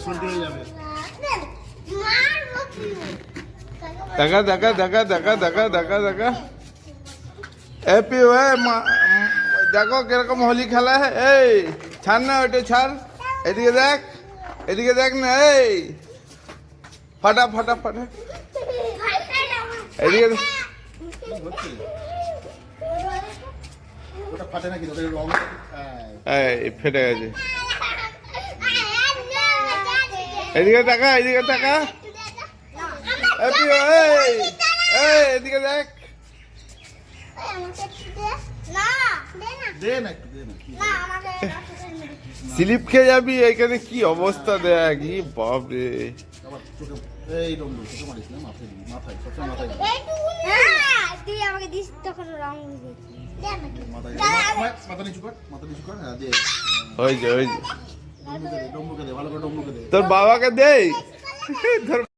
সর্দি হয়ে যাবে। দেখা দেখা দেখা দেখা দেখা দেখা দেখা হ্যাপি হয়ে দেখো কিরকম হোলি খেলা এই ছাড় না ওইটা ছাড় এদিকে দেখ না এই ফাটা ফাটা ফাটা এদিকে ওটা ফাটে নাকি ওটা রং এই ফেটে গেছে এদিকে তাকা হ্যাপি এই এদিকে দেখ দে না একটু দে না স্লিপ খেয়ে যাবি এখানে কি অবস্থা দেখ ই বাপ রে আবার চোখে এই রং চোখে মারিস না মাথায় সবসময় মাথায় তুই আমাকে দিস তখন রং মাথা নিচু কর হ্যাঁ দে হয়েছে ডম্বুকে দে ভালো করে ডম্বুকে দে তোর বাবাকে দে তোর